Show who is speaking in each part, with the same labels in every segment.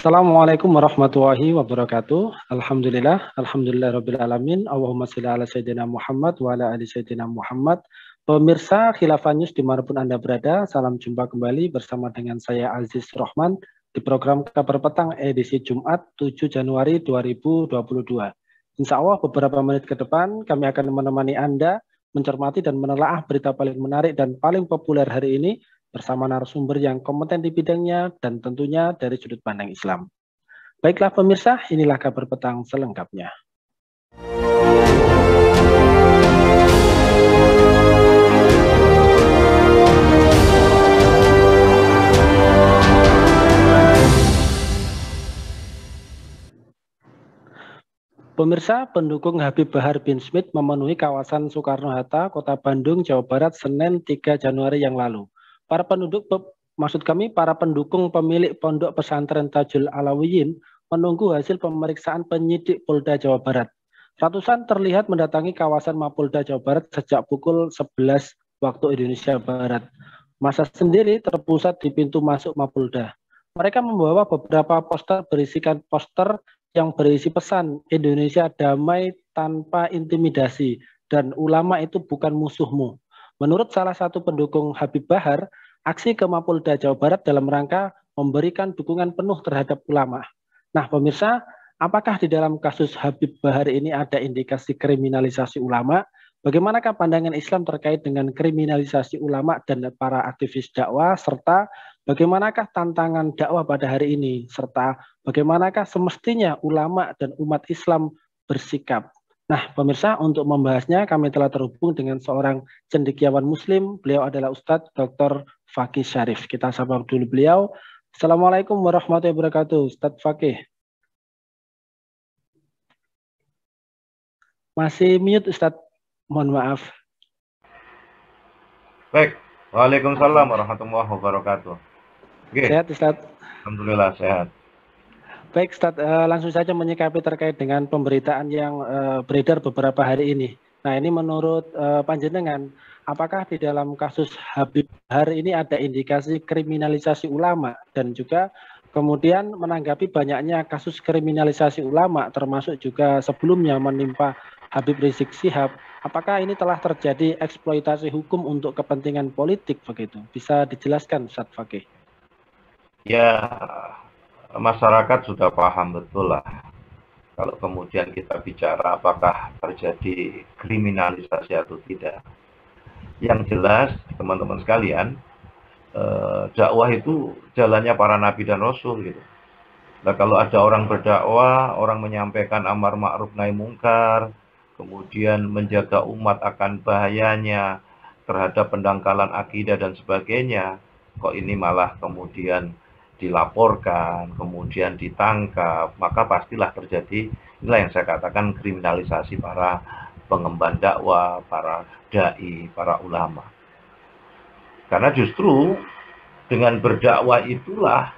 Speaker 1: Assalamualaikum warahmatullahi wabarakatuh. Alhamdulillah rabbil alamin. Allahumma sholli ala sayyidina Muhammad wa ala ali sayyidina Muhammad. Pemirsa Khilafah News dimanapun Anda berada, salam jumpa kembali bersama dengan saya Aziz Rohman di program Kabar Petang edisi Jumat 7 Januari 2022. Insya Allah beberapa menit ke depan kami akan menemani Anda mencermati dan menelaah berita paling menarik dan paling populer hari ini bersama narasumber yang kompeten di bidangnya dan tentunya dari sudut pandang Islam. Baiklah pemirsa, inilah Kabar Petang selengkapnya. Pemirsa, pendukung Habib Bahar bin Smith memenuhi kawasan Soekarno-Hatta, Kota Bandung, Jawa Barat, Senin 3 Januari yang lalu. Para pendukung pemilik Pondok Pesantren Tajul Alawiyin menunggu hasil pemeriksaan penyidik Polda Jawa Barat. Ratusan terlihat mendatangi kawasan Mapolda Jawa Barat sejak pukul 11 waktu Indonesia Barat. Massa sendiri terpusat di pintu masuk Mapolda. Mereka membawa beberapa poster berisikan poster yang berisi pesan Indonesia damai tanpa intimidasi dan ulama itu bukan musuhmu. Menurut salah satu pendukung Habib Bahar, aksi ke Mapolda Jawa Barat dalam rangka memberikan dukungan penuh terhadap ulama. Nah pemirsa, apakah di dalam kasus Habib Bahar ini ada indikasi kriminalisasi ulama? Bagaimanakah pandangan Islam terkait dengan kriminalisasi ulama dan para aktivis dakwah, serta bagaimanakah tantangan dakwah pada hari ini, serta bagaimanakah semestinya ulama dan umat Islam bersikap? Nah, pemirsa, untuk membahasnya kami telah terhubung dengan seorang cendekiawan Muslim. Beliau adalah Ustadz Dr. Fakih Syarif. Kita sapa dulu beliau. Assalamualaikum warahmatullahi wabarakatuh, Ustadz Fakih. Masih mute, Ustadz. Mohon maaf.
Speaker 2: Baik. Waalaikumsalam warahmatullahi wabarakatuh.
Speaker 1: Oke. Sehat, Ustadz?
Speaker 2: Alhamdulillah sehat.
Speaker 1: Baik, Ustadz, langsung saja menyikapi terkait dengan pemberitaan yang beredar beberapa hari ini. Nah, ini menurut panjenengan, apakah di dalam kasus Habib Bahar ini ada indikasi kriminalisasi ulama dan juga kemudian menanggapi banyaknya kasus kriminalisasi ulama, termasuk juga sebelumnya menimpa Habib Rizik Syihab, apakah ini telah terjadi eksploitasi hukum untuk kepentingan politik begitu? Bisa dijelaskan, Ustadz Fakih?
Speaker 2: Ya, masyarakat sudah paham betul lah. Kalau kemudian kita bicara apakah terjadi kriminalisasi atau tidak. Yang jelas, teman-teman sekalian, dakwah itu jalannya para nabi dan rasul gitu. Nah, kalau ada orang berdakwah, orang menyampaikan amar ma'ruf nahi mungkar, kemudian menjaga umat akan bahayanya terhadap pendangkalan akidah dan sebagainya, kok ini malah kemudian dilaporkan, kemudian ditangkap, maka pastilah terjadi, inilah yang saya katakan kriminalisasi para pengemban dakwah, para dai, para ulama. Karena justru dengan berdakwah itulah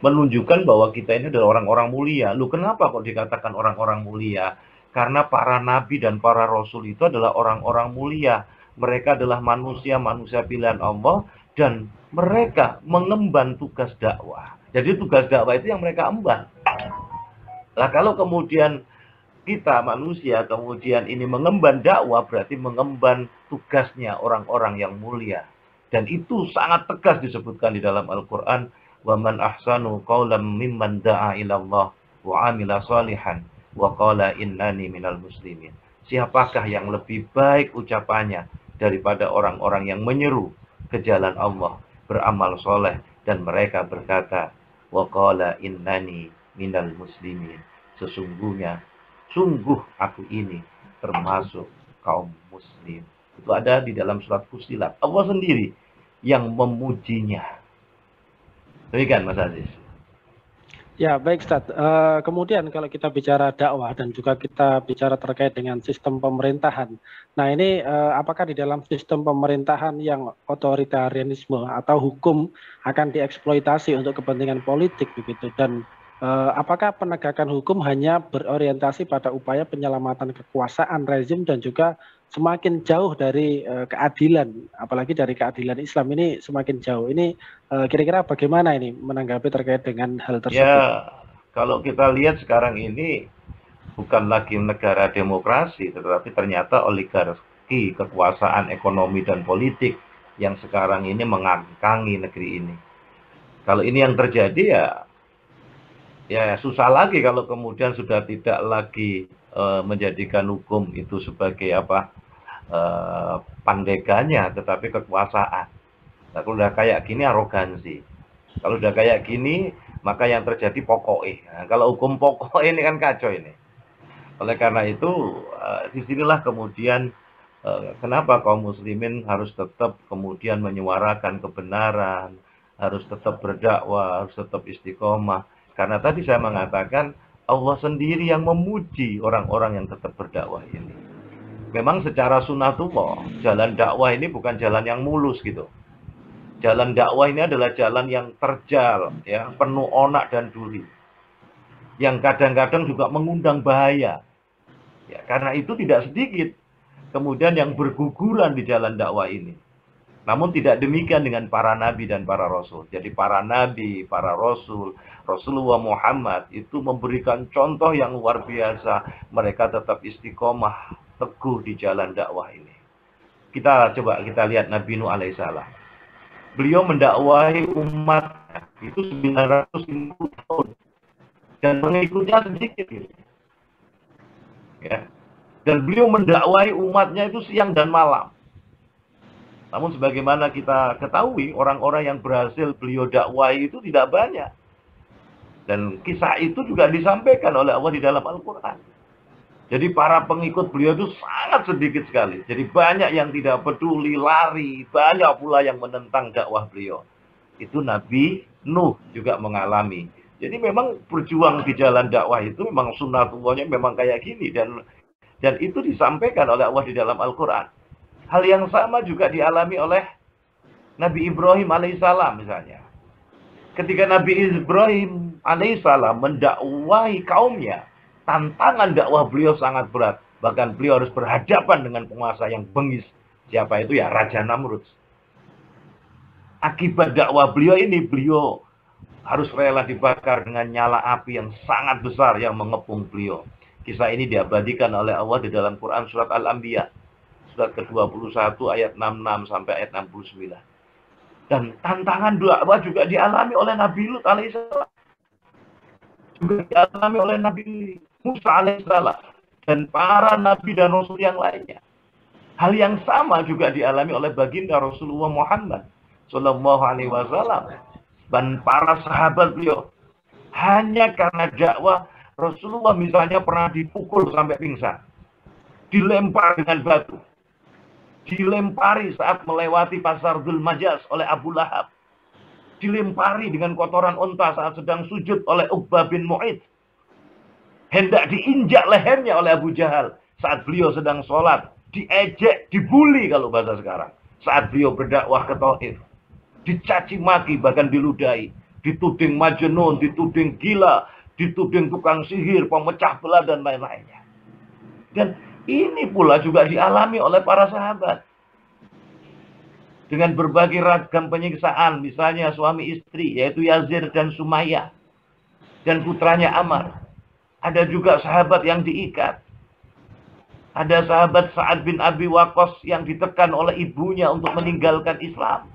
Speaker 2: menunjukkan bahwa kita ini adalah orang-orang mulia. Loh, kenapa kok dikatakan orang-orang mulia? Karena para nabi dan para rasul itu adalah orang-orang mulia. Mereka adalah manusia-manusia pilihan Allah dan mereka mengemban tugas dakwah. Jadi tugas dakwah itu yang mereka emban. Nah, kalau kemudian kita manusia kemudian ini mengemban dakwah, berarti mengemban tugasnya orang-orang yang mulia. Dan itu sangat tegas disebutkan di dalam Al-Quran. وَمَنْ أَحْسَنُ قَوْلًا مِمَّنْ دَعَا إِلَى اللَّهِ وَعَمِلَ صَالِحًا وَقَالَ إِنَّنِي مِنَ الْمُسْلِمِينَ. Siapakah yang lebih baik ucapannya daripada orang-orang yang menyeru ke jalan Allah, beramal soleh, dan mereka berkata, وَقَالَ إِنَّنِي مِنَ الْمُسْلِمِينَ. Sesungguhnya, sungguh aku ini termasuk kaum muslim. Itu ada di dalam surat Fussilat. Allah sendiri yang memujinya. Demikian Mas Aziz.
Speaker 1: Ya, baik Ustadz. Kemudian kalau kita bicara dakwah dan juga kita bicara terkait dengan sistem pemerintahan. Nah ini apakah di dalam sistem pemerintahan yang otoritarianisme atau hukum akan dieksploitasi untuk kepentingan politik begitu? Dan apakah penegakan hukum hanya berorientasi pada upaya penyelamatan kekuasaan rezim dan juga semakin jauh dari keadilan, apalagi dari keadilan Islam ini semakin jauh. Ini kira-kira bagaimana ini menanggapi terkait dengan hal tersebut?
Speaker 2: Ya, kalau kita lihat sekarang ini bukan lagi negara demokrasi, tetapi ternyata oligarki kekuasaan ekonomi dan politik yang sekarang ini mengangkangi negeri ini. Kalau ini yang terjadi ya susah lagi kalau kemudian sudah tidak lagi menjadikan hukum itu sebagai pandeganya, tetapi kekuasaan. Nah, kalau udah kayak gini arogansi. Kalau udah kayak gini, maka yang terjadi pokoknya. Nah, kalau hukum pokok ini kan kacau ini. Oleh karena itu, disinilah kemudian kenapa kaum muslimin harus tetap kemudian menyuarakan kebenaran, harus tetap berdakwah, harus tetap istiqomah. Karena tadi saya mengatakan Allah sendiri yang memuji orang-orang yang tetap berdakwah ini. Memang secara sunnatullah, jalan dakwah ini bukan jalan yang mulus gitu. Jalan dakwah ini adalah jalan yang terjal, ya, penuh onak dan duri. Yang kadang-kadang juga mengundang bahaya. Ya, karena itu tidak sedikit kemudian yang berguguran di jalan dakwah ini. Namun tidak demikian dengan para nabi dan para rasul. Jadi para nabi, para rasul, Rasulullah Muhammad itu memberikan contoh yang luar biasa. Mereka tetap istiqomah, teguh di jalan dakwah ini. Kita lihat Nabi Nuh alaihissalam. Beliau mendakwahi umatnya itu 950 tahun. Dan pengikutnya sedikit. Ya. Dan beliau mendakwahi umatnya itu siang dan malam. Namun sebagaimana kita ketahui, orang-orang yang berhasil beliau dakwahi itu tidak banyak. Dan kisah itu juga disampaikan oleh Allah di dalam Al-Quran. Jadi para pengikut beliau itu sangat sedikit sekali. Jadi banyak yang tidak peduli, lari. Banyak pula yang menentang dakwah beliau. Itu Nabi Nuh juga mengalami. Jadi memang berjuang di jalan dakwah itu memang sunnatullahnya memang kayak gini. Dan itu disampaikan oleh Allah di dalam Al-Quran. Hal yang sama juga dialami oleh Nabi Ibrahim alaihissalam misalnya. Ketika Nabi Ibrahim alaihissalam mendakwahi kaumnya, tantangan dakwah beliau sangat berat. Bahkan beliau harus berhadapan dengan penguasa yang bengis. Siapa itu? Ya Raja Namrud. Akibat dakwah beliau ini, beliau harus rela dibakar dengan nyala api yang sangat besar yang mengepung beliau. Kisah ini diabadikan oleh Allah di dalam Quran surat Al-Anbiya. Surat ke-21 ayat 66 sampai ayat 69. Dan tantangan dakwah juga dialami oleh Nabi Lut alaihissalam. Juga dialami oleh Nabi Musa alaihissalam. Dan para nabi dan rasul yang lainnya. Hal yang sama juga dialami oleh baginda Rasulullah Muhammad sallallahu alaihi wasallam. Dan para sahabat beliau. Hanya karena dakwah, Rasulullah misalnya pernah dipukul sampai pingsan. Dilempar dengan batu. Dilempari saat melewati pasar Dzul Majas oleh Abu Lahab. Dilempari dengan kotoran unta saat sedang sujud oleh Uqbah bin Mu'id. Hendak diinjak lehernya oleh Abu Jahal saat beliau sedang sholat. Diejek, dibuli kalau bahasa sekarang. Saat beliau berdakwah ke Taif. Dicaci maki, bahkan diludahi. Dituding majnun, dituding gila, dituding tukang sihir, pemecah belah, dan lain-lainnya. Dan ini pula juga dialami oleh para sahabat. Dengan berbagai ragam penyiksaan, misalnya suami istri, yaitu Yazid dan Sumayyah. Dan putranya Ammar. Ada juga sahabat yang diikat. Ada sahabat Sa'ad bin Abi Waqqas yang ditekan oleh ibunya untuk meninggalkan Islam.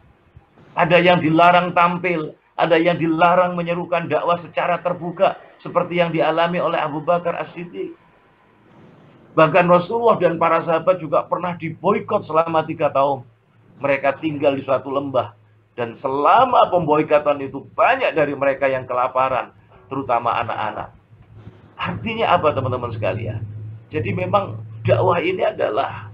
Speaker 2: Ada yang dilarang tampil, ada yang dilarang menyerukan dakwah secara terbuka, seperti yang dialami oleh Abu Bakar As-Siddiq. Bahkan Rasulullah dan para sahabat juga pernah diboikot selama 3 tahun. Mereka tinggal di suatu lembah. Dan selama pemboikotan itu banyak dari mereka yang kelaparan, terutama anak-anak. Artinya apa teman-teman sekalian? Jadi memang dakwah ini adalah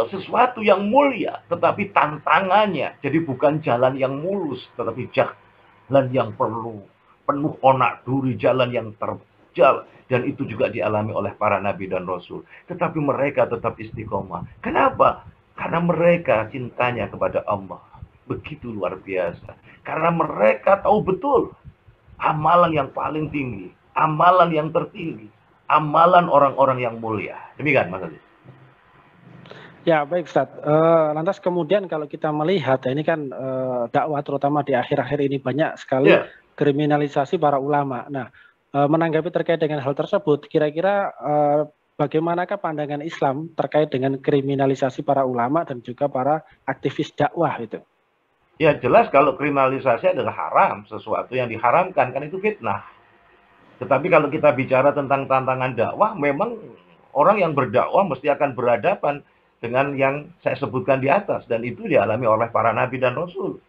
Speaker 2: sesuatu yang mulia, tetapi tantangannya jadi bukan jalan yang mulus, tetapi jalan yang penuh onak duri, jalan yang terjal, dan itu juga dialami oleh para nabi dan rasul. Tetapi mereka tetap istiqomah. Kenapa? Karena mereka cintanya kepada Allah begitu luar biasa. Karena mereka tahu betul amalan yang paling tinggi, amalan yang tertinggi, amalan orang-orang yang mulia. Demikian Mas Aziz.
Speaker 1: Ya, baik Ustaz. Lantas kemudian kalau kita melihat, ini kan dakwah terutama di akhir-akhir ini banyak sekali
Speaker 2: Ya,
Speaker 1: kriminalisasi para ulama. Nah, menanggapi terkait dengan hal tersebut, kira-kira bagaimanakah pandangan Islam terkait dengan kriminalisasi para ulama dan juga para aktivis dakwah itu?
Speaker 2: ya jelas kalau kriminalisasi adalah haram, sesuatu yang diharamkan kan itu fitnah. Tetapi kalau kita bicara tentang tantangan dakwah, memang orang yang berdakwah mesti akan berhadapan dengan yang saya sebutkan di atas, dan itu dialami oleh para nabi dan rasul.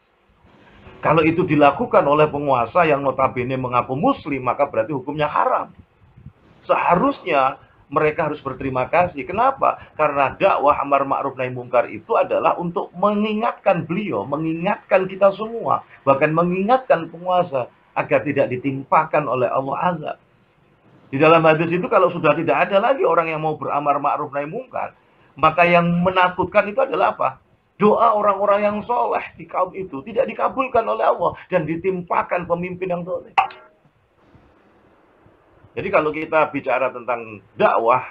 Speaker 2: Kalau itu dilakukan oleh penguasa yang notabene mengaku muslim, maka berarti hukumnya haram. Seharusnya mereka harus berterima kasih. Kenapa? Karena dakwah amar ma'ruf nahi mungkar itu adalah untuk mengingatkan beliau, mengingatkan kita semua, bahkan mengingatkan penguasa agar tidak ditimpakan oleh Allah azab. Di dalam hadis itu kalau sudah tidak ada lagi orang yang mau beramar ma'ruf nahi mungkar, maka yang menakutkan itu adalah apa? Doa orang-orang yang soleh di kaum itu tidak dikabulkan oleh Allah dan ditimpakan pemimpin yang soleh. Jadi kalau kita bicara tentang dakwah,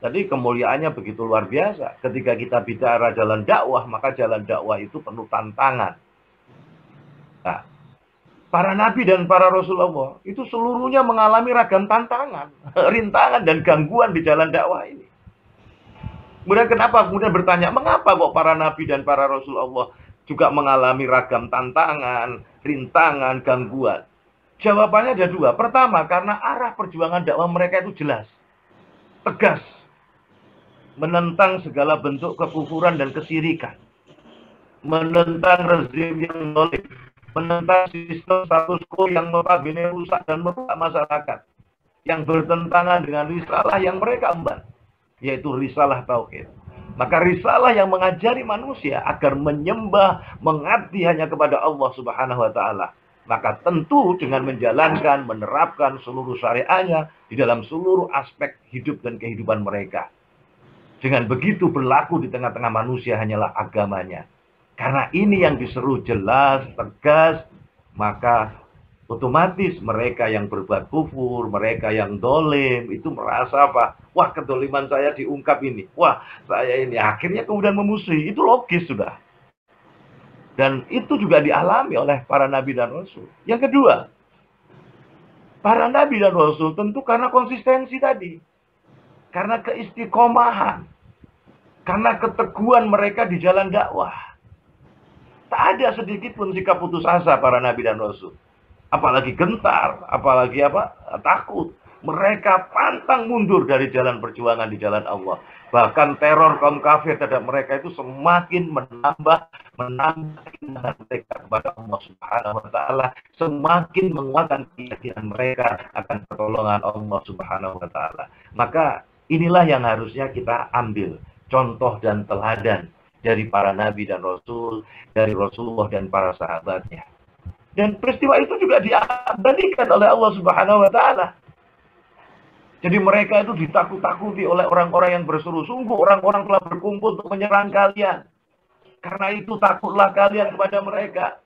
Speaker 2: tadi kemuliaannya begitu luar biasa. Ketika kita bicara jalan dakwah, maka jalan dakwah itu penuh tantangan. Nah, para nabi dan para Rasulullah itu seluruhnya mengalami ragam tantangan, rintangan dan gangguan di jalan dakwah ini. Kemudian kenapa? Kemudian bertanya, mengapa kok para nabi dan para Rasulullah juga mengalami ragam tantangan, rintangan, gangguan? Jawabannya ada dua. Pertama, karena arah perjuangan dakwah mereka itu jelas, tegas, menentang segala bentuk kekufuran dan kesyirikan, menentang rezim yang zalim, menentang sistem status quo yang notabene rusak dan merusak masyarakat, yang bertentangan dengan risalah yang mereka emban, yaitu risalah tauhid. Maka risalah yang mengajari manusia agar menyembah, mengabdi hanya kepada Allah Subhanahu wa taala. Maka tentu dengan menjalankan, menerapkan seluruh syariatnya di dalam seluruh aspek hidup dan kehidupan mereka. Dengan begitu berlaku di tengah-tengah manusia hanyalah agamanya. Karena ini yang diseru jelas, tegas, maka otomatis mereka yang berbuat kufur, mereka yang dolim, itu merasa apa? Wah, kedoliman saya diungkap ini. Wah, saya ini. Akhirnya kemudian memusuhi. Itu logis sudah. Dan itu juga dialami oleh para nabi dan rasul. Yang kedua, para nabi dan rasul tentu karena konsistensi tadi. Karena keistiqomahan. Karena keteguhan mereka di jalan dakwah. Tak ada sedikit pun sikap putus asa para nabi dan rasul. Apalagi gentar, apalagi takut. Mereka pantang mundur dari jalan perjuangan di jalan Allah. Bahkan teror kaum kafir terhadap mereka itu semakin menambah keimanan mereka kepada Allah Subhanahu wa taala, semakin menguatkan keyakinan mereka akan pertolongan Allah Subhanahu wa taala. Maka inilah yang harusnya kita ambil contoh dan teladan dari para nabi dan rasul, dari Rasulullah dan para sahabatnya. Dan peristiwa itu juga diabadikan oleh Allah Subhanahu wa taala. Jadi mereka itu ditakut-takuti oleh orang-orang yang berseru, sungguh orang-orang telah berkumpul untuk menyerang kalian. Karena itu takutlah kalian kepada mereka.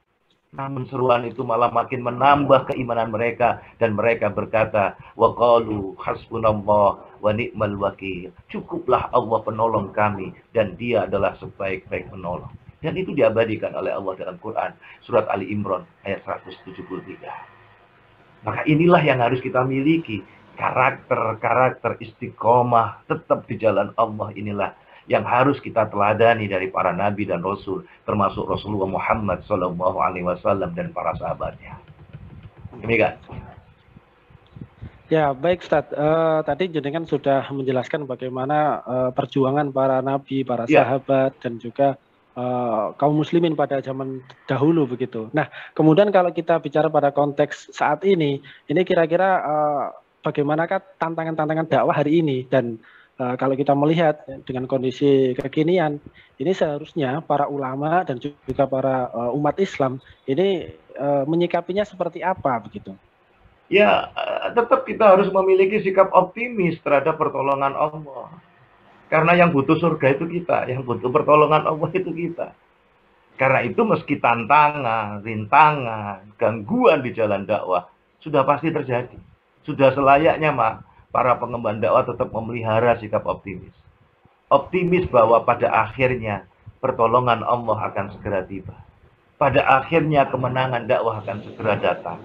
Speaker 2: Namun seruan itu malah makin menambah keimanan mereka. Dan mereka berkata, wa qalu hasbunallah wa ni'mal wakil. Cukuplah Allah penolong kami. Dan dia adalah sebaik-baik penolong. Dan itu diabadikan oleh Allah dalam Quran. Surat Ali Imran ayat 173. Maka inilah yang harus kita miliki. Karakter istiqomah tetap di jalan Allah inilah yang harus kita teladani dari para nabi dan rasul, termasuk Rasulullah Muhammad SAW dan para sahabatnya. Demikian.
Speaker 1: Ya, baik Ustaz. Tadi jenengan sudah menjelaskan bagaimana perjuangan para nabi, para sahabat, dan juga kaum muslimin pada zaman dahulu begitu. Nah, kemudian kalau kita bicara pada konteks saat ini kira-kira bagaimanakah tantangan-tantangan dakwah hari ini? Dan kalau kita melihat dengan kondisi kekinian, ini seharusnya para ulama dan juga para umat Islam ini menyikapinya seperti apa begitu?
Speaker 2: Ya, tetap kita harus memiliki sikap optimis terhadap pertolongan Allah. Karena yang butuh surga itu kita, yang butuh pertolongan Allah itu kita. Karena itu meski tantangan, rintangan, gangguan di jalan dakwah sudah pasti terjadi. Sudah selayaknya para pengemban dakwah tetap memelihara sikap optimis. optimis bahwa pada akhirnya pertolongan Allah akan segera tiba. Pada akhirnya kemenangan dakwah akan segera datang.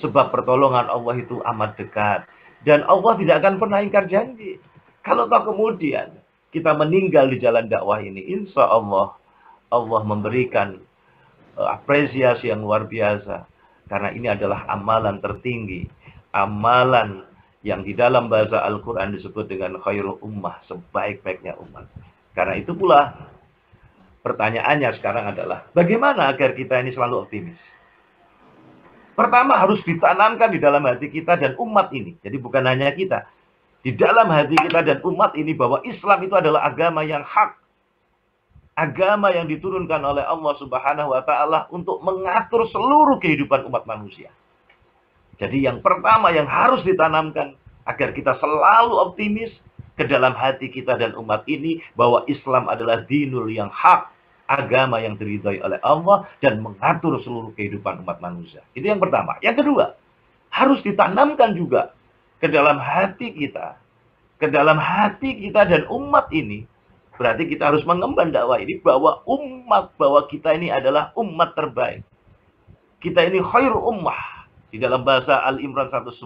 Speaker 2: Sebab pertolongan Allah itu amat dekat. Dan Allah tidak akan pernah ingkar janji. Kalau toh kemudian kita meninggal di jalan dakwah ini, insya Allah Allah memberikan apresiasi yang luar biasa. Karena ini adalah amalan tertinggi. Amalan yang di dalam bahasa Al-Quran disebut dengan khairul ummah, sebaik-baiknya umat. Karena itu pula pertanyaannya sekarang adalah, bagaimana agar kita ini selalu optimis? Pertama, harus ditanamkan di dalam hati kita dan umat ini. Jadi bukan hanya kita. Di dalam hati kita dan umat ini bahwa Islam itu adalah agama yang hak. Agama yang diturunkan oleh Allah Subhanahu wa Ta'ala untuk mengatur seluruh kehidupan umat manusia. Jadi yang pertama yang harus ditanamkan agar kita selalu optimis ke dalam hati kita dan umat ini bahwa Islam adalah dinul yang hak, agama yang diridhai oleh Allah dan mengatur seluruh kehidupan umat manusia. Itu yang pertama. Yang kedua, harus ditanamkan juga ke dalam hati kita, dan umat ini. Berarti kita harus mengemban dakwah ini bahwa kita ini adalah umat terbaik. Kita ini khairul ummah. Di dalam bahasa Al-Imran 110,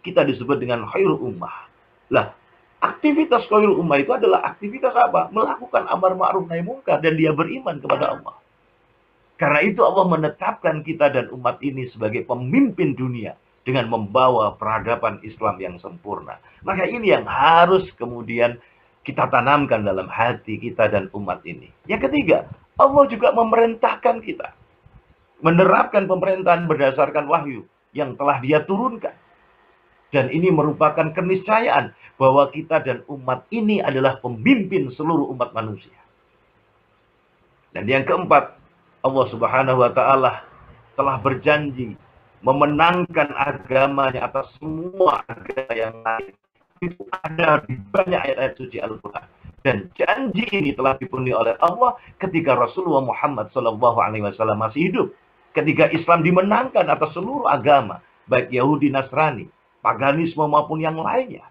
Speaker 2: kita disebut dengan khairul ummah. Lah, aktivitas khairul ummah itu adalah aktivitas apa? Melakukan amar ma'ruf nahi munkar dan dia beriman kepada Allah. Karena itu Allah menetapkan kita dan umat ini sebagai pemimpin dunia dengan membawa peradaban Islam yang sempurna. Maka ini yang harus kemudian kita tanamkan dalam hati kita dan umat ini. Yang ketiga, Allah juga memerintahkan kita menerapkan pemerintahan berdasarkan wahyu yang telah Dia turunkan. Dan ini merupakan keniscayaan bahwa kita dan umat ini adalah pemimpin seluruh umat manusia. Dan yang keempat, Allah Subhanahu wa Ta'ala telah berjanji memenangkan agamanya atas semua agama yang lain. Itu ada di banyak ayat-ayat suci Al-Quran. Dan janji ini telah dipenuhi oleh Allah ketika Rasulullah Muhammad SAW masih hidup. Ketika Islam dimenangkan atas seluruh agama, baik Yahudi, Nasrani, paganisme maupun yang lainnya.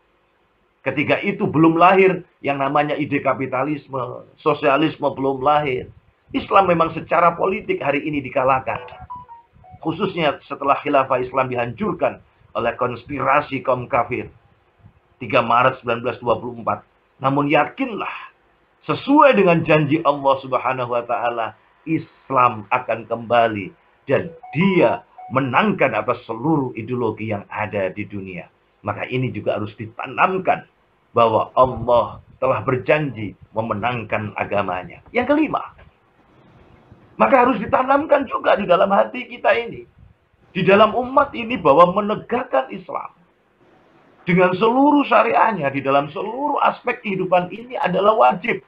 Speaker 2: Ketika itu belum lahir yang namanya ide kapitalisme, sosialisme belum lahir. Islam memang secara politik hari ini dikalahkan. Khususnya setelah khilafah Islam dihancurkan oleh konspirasi kaum kafir. 3 Maret 1924. Namun yakinlah, sesuai dengan janji Allah Subhanahu wa Ta'ala, Islam akan kembali dan dia menangkan atas seluruh ideologi yang ada di dunia. Maka ini juga harus ditanamkan bahwa Allah telah berjanji memenangkan agamanya. Yang kelima, maka harus ditanamkan juga di dalam hati kita ini, di dalam umat ini, bahwa menegakkan Islam dengan seluruh syariahnya di dalam seluruh aspek kehidupan ini adalah wajib.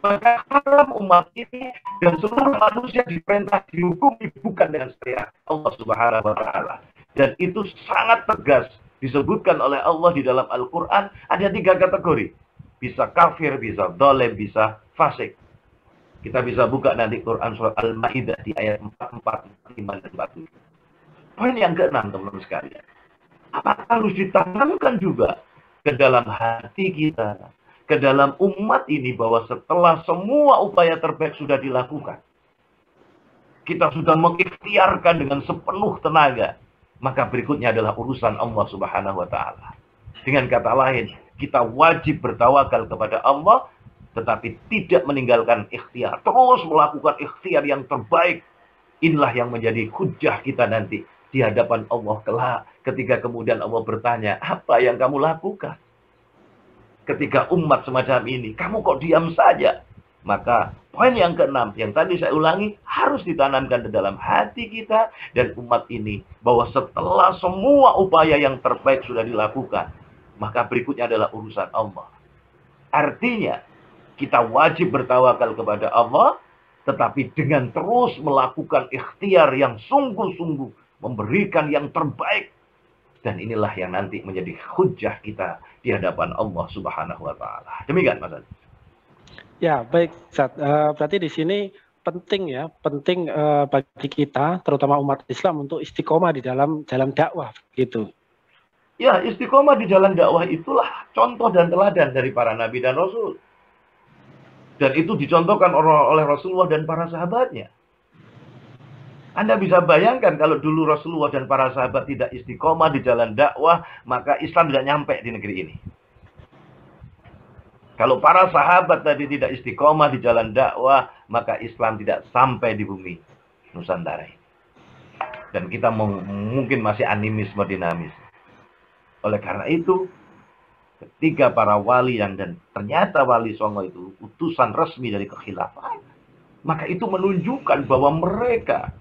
Speaker 2: Maka haram umat ini dan seluruh manusia diperintah dihukumi bukan dengan syariat Allah Subhanahu wa Ta'ala. Dan itu sangat tegas disebutkan oleh Allah di dalam Al-Quran. Ada 3 kategori. Bisa kafir, bisa dolem, bisa fasik. Kita bisa buka nanti Quran surat Al-Ma'idah di ayat 44, 45, dan 47. Poin yang ke-6, teman-teman sekalian. Apakah harus ditanamkan juga ke dalam hati kita, ke dalam umat ini, bahwa setelah semua upaya terbaik sudah dilakukan, kita sudah mengikhtiarkan dengan sepenuh tenaga, maka berikutnya adalah urusan Allah Subhanahu wa Ta'ala. Dengan kata lain, kita wajib bertawakal kepada Allah, tetapi tidak meninggalkan ikhtiar. Terus melakukan ikhtiar yang terbaik. Inilah yang menjadi hujah kita nanti di hadapan Allah kelak. Ketika kemudian Allah bertanya, apa yang kamu lakukan? Ketika umat semacam ini, kamu kok diam saja? Maka poin yang ke-6, yang tadi saya ulangi, harus ditanamkan di dalam hati kita dan umat ini, bahwa setelah semua upaya yang terbaik sudah dilakukan, maka berikutnya adalah urusan Allah. Artinya, kita wajib bertawakal kepada Allah, tetapi dengan terus melakukan ikhtiar yang sungguh-sungguh, memberikan yang terbaik. Dan inilah yang nanti menjadi hujah kita di hadapan Allah Subhanahu wa Ta'ala. Demikian, Mas Adi.
Speaker 1: Ya, baik, Ustaz. Berarti di sini penting bagi kita, terutama umat Islam, untuk istiqomah di dalam dakwah, gitu.
Speaker 2: Ya, istiqomah di jalan dakwah itulah contoh dan teladan dari para nabi dan rasul. Dan itu dicontohkan oleh Rasulullah dan para sahabatnya. Anda bisa bayangkan kalau dulu Rasulullah dan para sahabat tidak istiqomah di jalan dakwah, maka Islam tidak nyampe di negeri ini. Kalau para sahabat tadi tidak istiqomah di jalan dakwah, maka Islam tidak sampai di bumi Nusantara ini. Dan kita mungkin masih animisme dinamis. Oleh karena itu, ketika para wali dan ternyata Wali Songo itu utusan resmi dari kekhilafan, maka itu menunjukkan bahwa mereka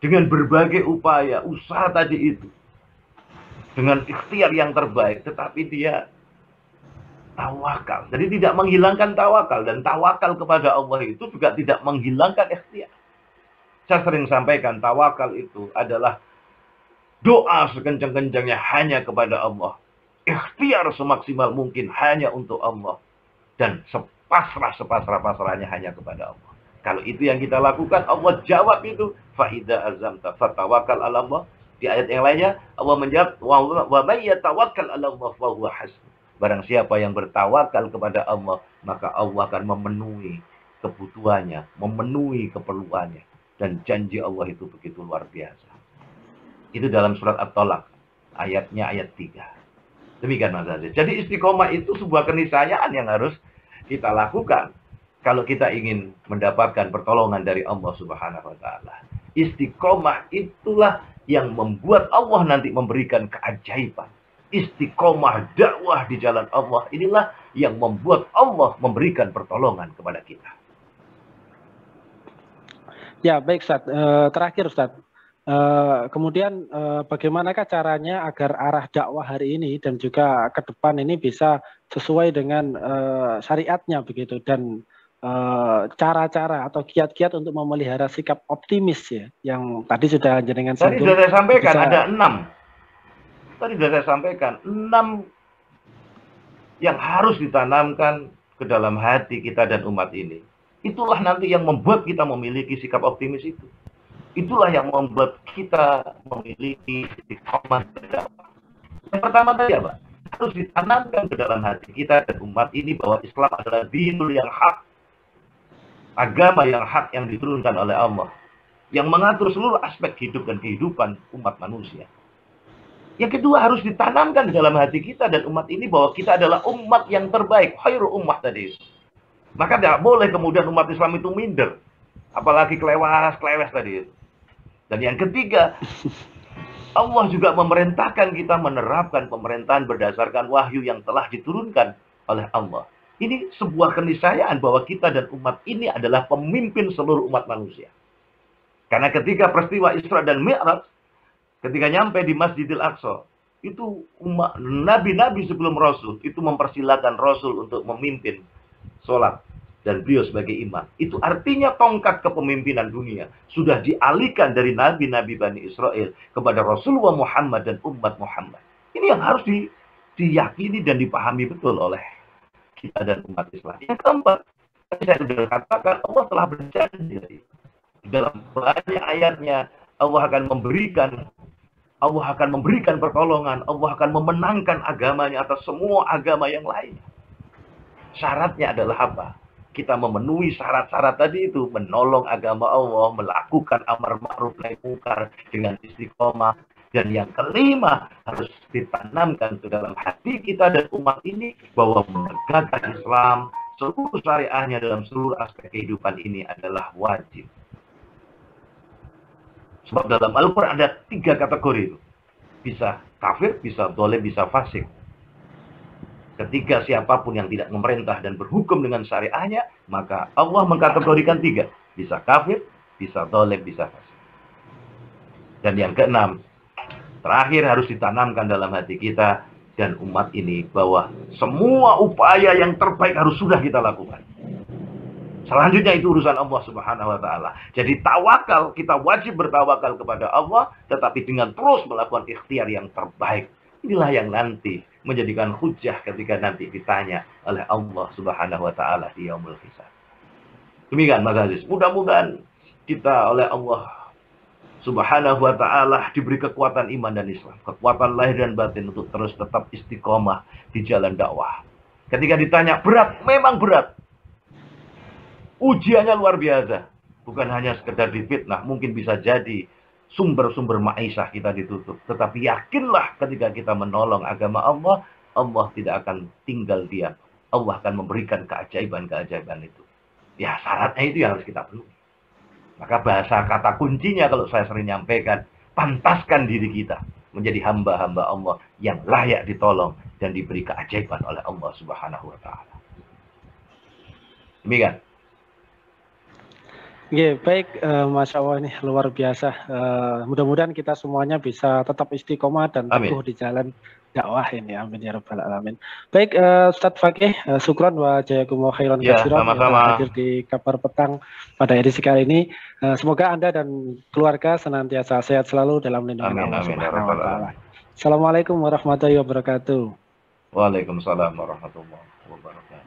Speaker 2: dengan berbagai upaya, usaha tadi itu, dengan ikhtiar yang terbaik, tetapi dia tawakal. Jadi tidak menghilangkan tawakal. Dan tawakal kepada Allah itu juga tidak menghilangkan ikhtiar. Saya sering sampaikan, tawakal itu adalah doa sekencang-kencangnya hanya kepada Allah. Ikhtiar semaksimal mungkin hanya untuk Allah. Dan sepasrah-pasrahnya hanya kepada Allah. Kalau itu yang kita lakukan, Allah jawab itu. Fa'idha azamta fatawakal ala Allah. Di ayat yang lainnya, Allah menjawab, wa may yatawakkal ala Allah fa huwa hasbuh. Barang siapa yang bertawakal kepada Allah, maka Allah akan memenuhi kebutuhannya, memenuhi keperluannya. Dan janji Allah itu begitu luar biasa. Itu dalam surat At-Tolak, ayatnya ayat 3. Demikian Mas Aziz. Jadi istiqomah itu sebuah keniscayaan yang harus kita lakukan kalau kita ingin mendapatkan pertolongan dari Allah Subhanahu wa taala. Istiqomah itulah yang membuat Allah nanti memberikan keajaiban. Istiqomah dakwah di jalan Allah inilah yang membuat Allah memberikan pertolongan kepada kita.
Speaker 1: Ya, baik Ustaz. Terakhir Ustaz. Kemudian bagaimanakah caranya agar arah dakwah hari ini dan juga ke depan ini bisa sesuai dengan syariatnya begitu, dan cara-cara atau kiat-kiat untuk memelihara sikap optimis ya, yang tadi sudah jenengan
Speaker 2: singgung. Tadi sudah saya sampaikan ada 6. Tadi sudah saya sampaikan 6 yang harus ditanamkan ke dalam hati kita dan umat ini. Itulah nanti yang membuat kita memiliki sikap optimis itu. Itulah yang membuat kita memiliki istiqomah berdakwah. Yang pertama tadi apa? Harus ditanamkan ke dalam hati kita dan umat ini bahwa Islam adalah dinul yang hak. Agama yang hak yang diturunkan oleh Allah. Yang mengatur seluruh aspek hidup dan kehidupan umat manusia. Yang kedua harus ditanamkan di dalam hati kita dan umat ini bahwa kita adalah umat yang terbaik. Khairul ummah tadi itu. Maka tidak boleh kemudian umat Islam itu minder. Apalagi kelewes tadi itu. Dan yang ketiga, Allah juga memerintahkan kita menerapkan pemerintahan berdasarkan wahyu yang telah diturunkan oleh Allah. Ini sebuah keniscayaan bahwa kita dan umat ini adalah pemimpin seluruh umat manusia. Karena ketika peristiwa Isra dan Mi'raj, ketika nyampe di Masjidil Aqsa, itu umat nabi-nabi sebelum Rasul itu mempersilakan Rasul untuk memimpin sholat dan beliau sebagai imam. Itu artinya tongkat kepemimpinan dunia sudah dialihkan dari nabi-nabi Bani Israel kepada Rasulullah Muhammad dan umat Muhammad. Ini yang harus diyakini dan dipahami betul oleh kita dan umat Islam. Yang keempat, saya sudah katakan Allah telah berjanji dalam banyak ayatnya Allah akan memberikan pertolongan, Allah akan memenangkan agamanya atas semua agama yang lainnya. Syaratnya adalah apa? Kita memenuhi syarat-syarat tadi itu, menolong agama Allah, melakukan amar ma'ruf nahi munkar dengan istiqomah. Dan yang kelima, harus ditanamkan ke dalam hati kita dan umat ini bahwa menegakkan Islam, seluruh syariahnya dalam seluruh aspek kehidupan ini adalah wajib. Sebab dalam Al-Quran ada 3 kategori itu. Bisa kafir, bisa zalim, bisa fasik. Ketika siapapun yang tidak memerintah dan berhukum dengan syariahnya, maka Allah mengkategorikan 3. Bisa kafir, bisa zalim, bisa fasik. Dan yang keenam, terakhir harus ditanamkan dalam hati kita dan umat ini bahwa semua upaya yang terbaik harus sudah kita lakukan. Selanjutnya itu urusan Allah Subhanahu wa taala. Jadi tawakal, kita wajib bertawakal kepada Allah, tetapi dengan terus melakukan ikhtiar yang terbaik. Inilah yang nanti menjadikan hujah ketika nanti ditanya oleh Allah Subhanahu wa taala di yaumul hisab. Demikian Mas Aziz. Mudah-mudahan kita oleh Allah Subhanahu wa ta'ala diberi kekuatan iman dan Islam, kekuatan lahir dan batin untuk terus tetap istiqomah di jalan dakwah. Ketika ditanya berat, memang berat. Ujiannya luar biasa. Bukan hanya sekedar difitnah, mungkin bisa jadi sumber-sumber ma'isyah kita ditutup. Tetapi yakinlah ketika kita menolong agama Allah, Allah tidak akan tinggal diam. Allah akan memberikan keajaiban-keajaiban itu. Ya, syaratnya itu yang harus kita penuhi. Maka bahasa kata kuncinya kalau saya sering nyampaikan, pantaskan diri kita menjadi hamba-hamba Allah yang layak ditolong dan diberi keajaiban oleh Allah Subhanahu wa ta'ala. Demikian.
Speaker 1: Ya, baik, Masya Allah, ini luar biasa. Mudah-mudahan kita semuanya bisa tetap istiqomah dan teguh di jalan dakwah ini. Amin ya rabbal alamin. Baik, Ustadz Fakih, syukron wa jazakumullah khairan katsiran hadir di Kabar Petang pada edisi kali ini. Semoga Anda dan keluarga senantiasa sehat selalu dalam lindungan Allah Subhanahu wa taala. Assalamualaikum warahmatullahi wabarakatuh.
Speaker 2: Waalaikumsalam warahmatullahi wabarakatuh.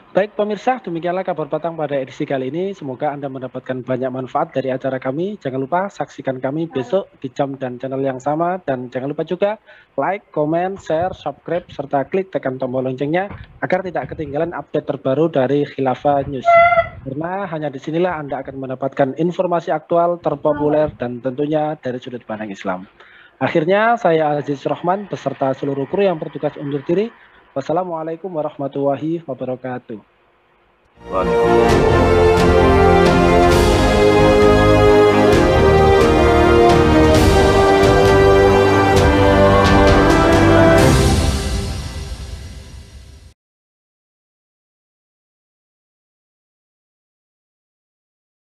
Speaker 1: Baik pemirsa, demikianlah Kabar Petang pada edisi kali ini. Semoga Anda mendapatkan banyak manfaat dari acara kami. Jangan lupa saksikan kami besok di jam dan channel yang sama. Dan jangan lupa juga like, komen, share, subscribe, serta klik tekan tombol loncengnya agar tidak ketinggalan update terbaru dari Khilafah News. Karena hanya disinilah Anda akan mendapatkan informasi aktual, terpopuler, dan tentunya dari sudut pandang Islam. Akhirnya, saya Aziz Rahman beserta seluruh kru yang bertugas undur diri. Wassalamualaikum warahmatullahi wabarakatuh.
Speaker 2: Waalaikumsalam.